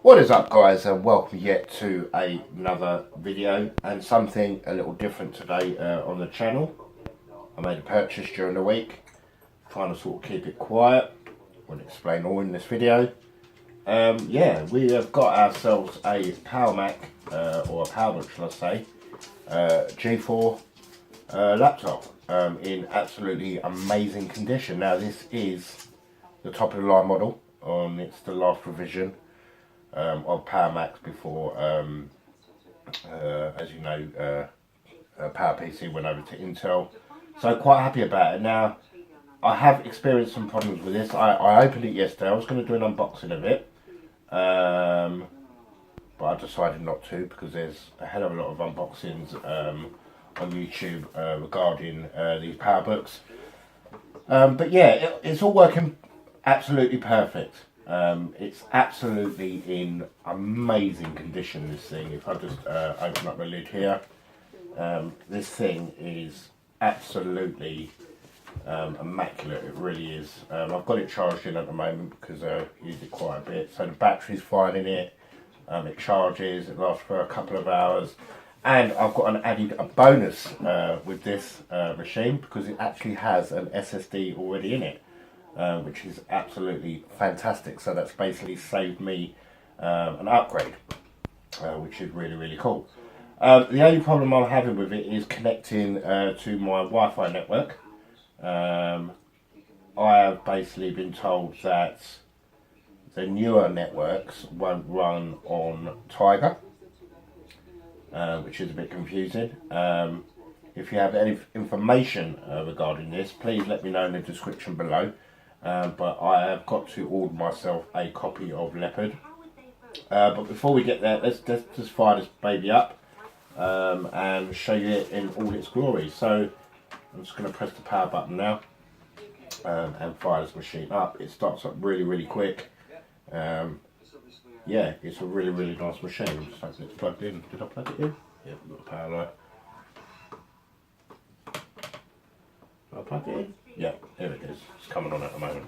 What is up, guys, and welcome yet to another video and something a little different today on the channel. I made a purchase during the week, trying to sort of keep it quiet. Won't explain all in this video. Yeah, we have got ourselves a Power Mac, or a Powerbook shall I say, G4 laptop in absolutely amazing condition. Now this is the top of the line model, it's the last revision of Power Macs before, as you know, PowerPC went over to Intel. So quite happy about it. Now, I have experienced some problems with this. I opened it yesterday. I was going to do an unboxing of it, but I decided not to because there's a hell of a lot of unboxings on YouTube regarding these PowerBooks. But yeah, it's all working absolutely perfect. It's absolutely in amazing condition, this thing. If I just open up the lid here, this thing is absolutely immaculate. It really is. I've got it charged in at the moment because I use it quite a bit. So the battery's fine in it. It charges, it lasts for a couple of hours. And I've got a bonus with this machine because it actually has an SSD already in it. Which is absolutely fantastic. So that's basically saved me an upgrade, which is really cool. The only problem I'm having with it is connecting to my Wi-Fi network. I have basically been told that the newer networks won't run on Tiger, which is a bit confusing. If you have any information regarding this, please let me know in the description below. But I have got to order myself a copy of Leopard. But before we get there, let's just fire this baby up and show you it in all its glory. So I'm just going to press the power button now and fire this machine up. It starts up really quick. Yeah, it's a really nice machine. Just hoping it's plugged in. Did I plug it in? Yeah, we've got a power light. Did I plug it in? Yeah, there it is. It's coming on at the moment.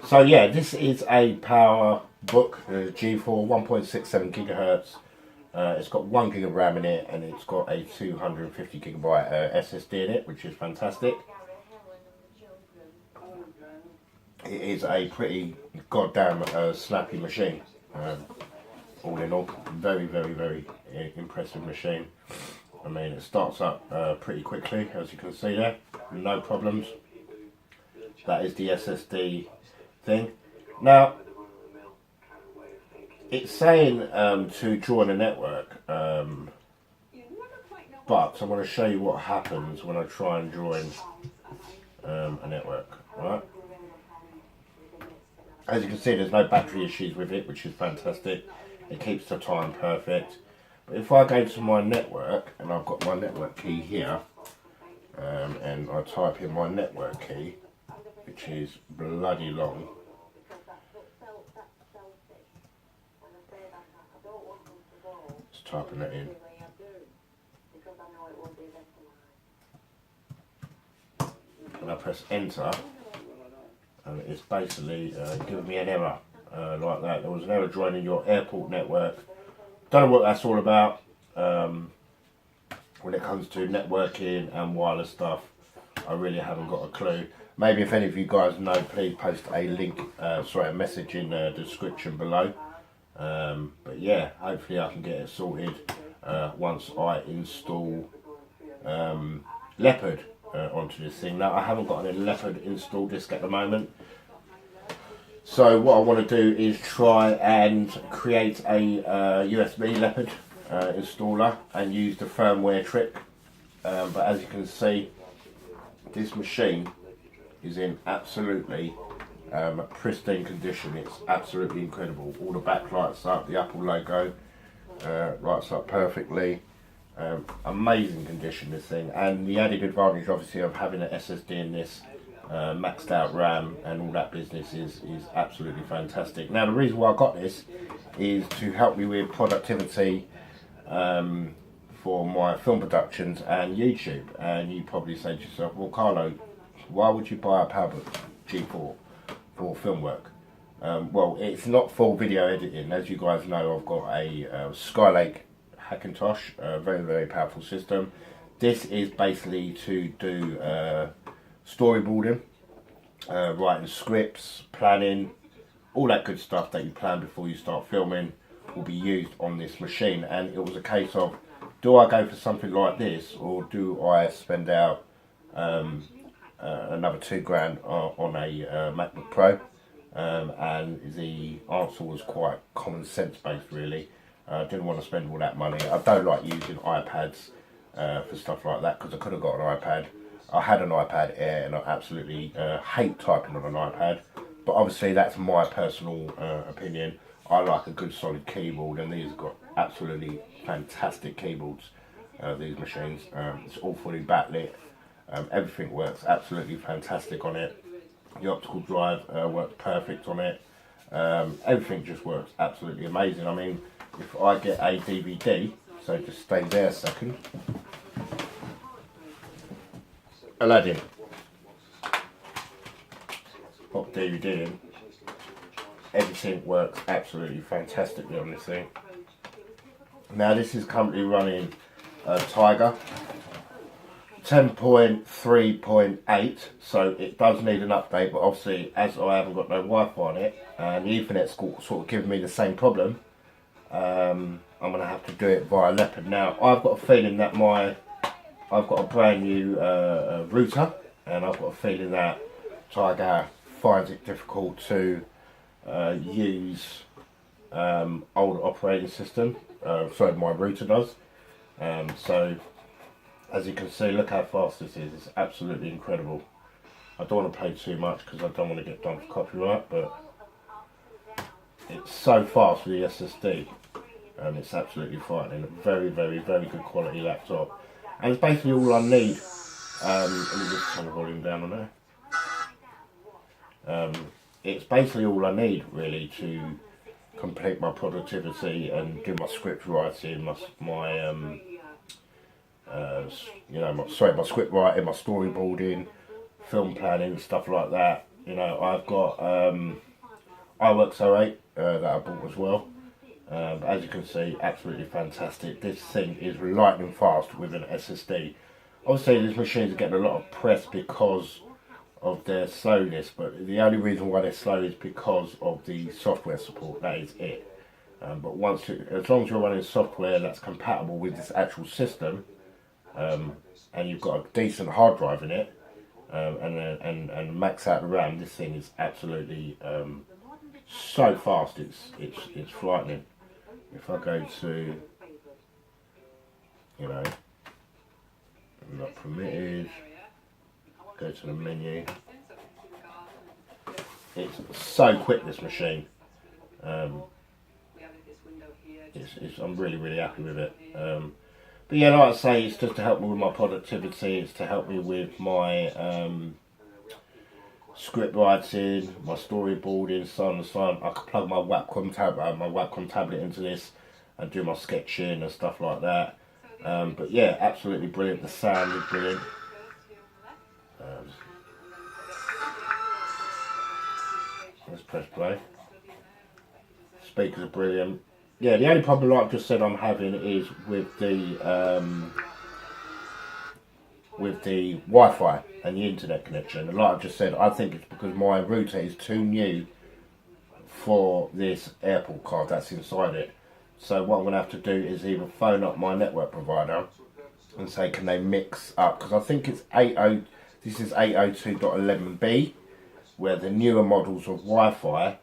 So yeah, this is a Powerbook G4 1.67 gigahertz. It's got 1 gig of RAM in it, and it's got a 250 gigabyte SSD in it, which is fantastic. It is a pretty goddamn slappy machine. All in all, very impressive machine. I mean, it starts up pretty quickly, as you can see there, no problems. That is the SSD thing. Now, it's saying to join a network, but I'm going to show you what happens when I try and join a network. Right? As you can see, there's no battery issues with it, which is fantastic. It keeps the time perfect. But if I go to my network, and I've got my network key here, and I type in my network key, which is bloody long. Just typing that in. And I press enter, and it's basically giving me an error like that. There was an error joining your airport network. Don't know what that's all about. When it comes to networking and wireless stuff, I really haven't got a clue. Maybe if any of you guys know, please post a link, a message in the description below. But yeah, hopefully I can get it sorted once I install Leopard onto this thing. Now, I haven't got any Leopard install disk at the moment. So what I want to do is try and create a USB Leopard installer and use the firmware trick. But as you can see, this machine is in absolutely pristine condition. It's absolutely incredible. All the back lights up, the Apple logo lights up perfectly. Amazing condition, this thing. And the added advantage obviously of having an SSD in this, maxed out RAM and all that business is absolutely fantastic. Now the reason why I got this is to help me with productivity for my film productions and YouTube. And you probably say to yourself, well Carlo, why would you buy a Powerbook G4 for film work? Well, it's not full video editing. As you guys know, I've got a Skylake Hackintosh, a very, very powerful system. This is basically to do storyboarding, writing scripts, planning, all that good stuff that you plan before you start filming will be used on this machine. And it was a case of, do I go for something like this, or do I spend out another £2 on a MacBook Pro? And the answer was quite common sense based, really. I didn't want to spend all that money. I don't like using iPads for stuff like that, because I could have got an iPad. I had an iPad Air and I absolutely hate typing on an iPad, but obviously that's my personal opinion. I like a good solid keyboard, and these have got absolutely fantastic keyboards, these machines. It's all fully backlit. Everything works absolutely fantastic on it. The optical drive works perfect on it. Everything just works absolutely amazing. I mean, if I get a DVD, so just stay there a second. Aladdin. Pop DVD in. Everything works absolutely fantastically on this thing. Now this is currently running Tiger 10.3.8, so it does need an update, but obviously as I haven't got no Wi-Fi on it, and the Ethernet's sort of giving me the same problem, I'm going to have to do it via Leopard. Now I've got a feeling that I've got a brand new router, and I've got a feeling that Tiger finds it difficult to use old operating system. Sorry, my router does. So as you can see, look how fast this is. It's absolutely incredible. I don't want to play too much because I don't want to get done for copyright, but it's so fast with the SSD, and it's absolutely frightening. A very, very, very good quality laptop, and it's basically all I need. Let me just turn the volume down on there. It's basically all I need, really, to complete my productivity and do my script writing, my script writing, my storyboarding, film planning, stuff like that. You know, I've got iWorks 08 that I bought as well. As you can see, absolutely fantastic. This thing is lightning fast with an SSD. Obviously, these machines are getting a lot of press because of their slowness, but the only reason why they're slow is because of the software support. That is it. But as long as you're running software that's compatible with this actual system, and you've got a decent hard drive in it, and max out the RAM, this thing is absolutely so fast. It's frightening. If I go to, you know, not permitted, go to the menu. It's so quick, this machine. I'm really, really happy with it. But yeah, like I say, it's just to help me with my productivity. It's to help me with my script writing, my storyboarding, so on and so on. I can plug my Wacom tablet into this and do my sketching and stuff like that. But yeah, absolutely brilliant. The sound is brilliant. Let's press play. Speakers are brilliant. Yeah, the only problem, like I just said, I'm having is with the Wi-Fi and the internet connection. And like I just said, I think it's because my router is too new for this airport card that's inside it. So what I'm going to have to do is either phone up my network provider and say, can they mix up, because I think it's this is 802.11b, where the newer models of Wi-Fi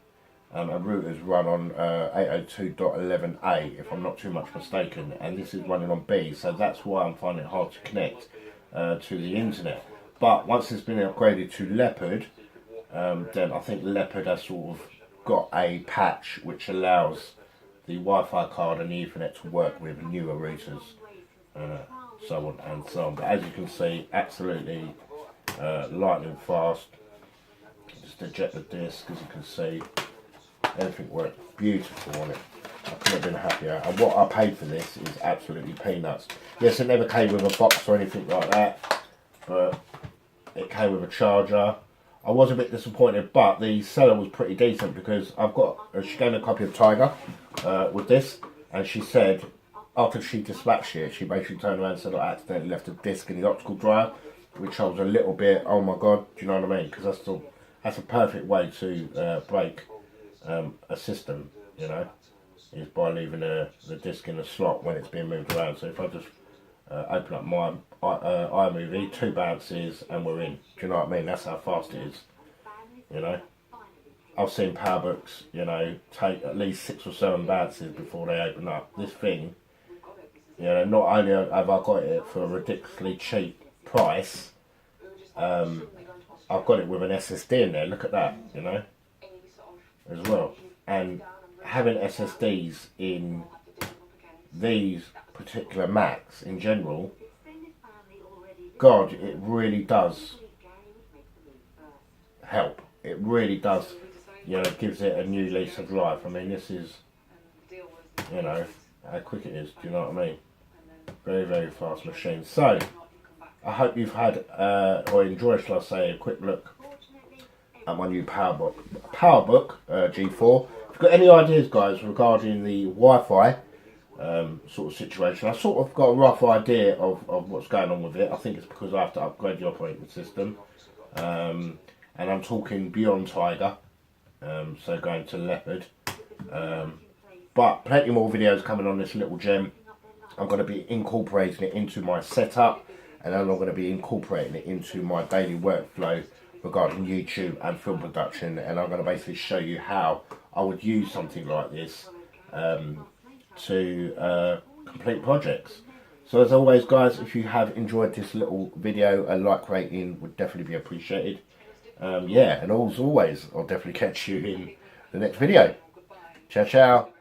and routers run on 802.11a, if I'm not too much mistaken, and this is running on B, so that's why I'm finding it hard to connect to the internet. But once it's been upgraded to Leopard, then I think Leopard has sort of got a patch which allows the Wi-Fi card and the Ethernet to work with newer routers, so on and so on. But as you can see, absolutely lightning fast. Just eject the disc, as you can see. Everything works beautiful on it. I couldn't have been happier. And what I paid for this is absolutely peanuts. Yes, it never came with a box or anything like that, but it came with a charger. I was a bit disappointed, but the seller was pretty decent because she gave me a copy of Tiger with this, and she said after she dispatched it, she basically turned around and said I accidentally left a disc in the optical dryer, which I was a little bit, oh my god, do you know what I mean? Because that's a perfect way to break a system, you know, is by leaving the disc in the slot when it's being moved around. So if I just open up my iMovie, 2 bounces and we're in. Do you know what I mean? That's how fast it is, you know. I've seen Powerbooks, you know, take at least 6 or 7 bounces before they open up. This thing, you know, not only have I got it for a ridiculously cheap price, I've got it with an SSD in there. Look at that, you know, as well. And having SSDs in these particular Macs in general, God, it really does help. It really does, you know, gives it a new lease of life. I mean, this is, you know, how quick it is. Do you know what I mean? Very, very fast machine. So, I hope you've had, or enjoyed, shall I say, a quick look at my new Powerbook G4. If you've got any ideas, guys, regarding the Wi-Fi sort of situation, I sort of got a rough idea of what's going on with it. I think it's because I have to upgrade the operating system. And I'm talking beyond Tiger, so going to Leopard. But plenty more videos coming on this little gem. I'm going to be incorporating it into my setup, and then I'm going to be incorporating it into my daily workflow regarding YouTube and film production, and I'm going to basically show you how I would use something like this to complete projects. So as always, guys, if you have enjoyed this little video, a like rating would definitely be appreciated. Yeah, and as always, I'll definitely catch you in the next video. Ciao, ciao.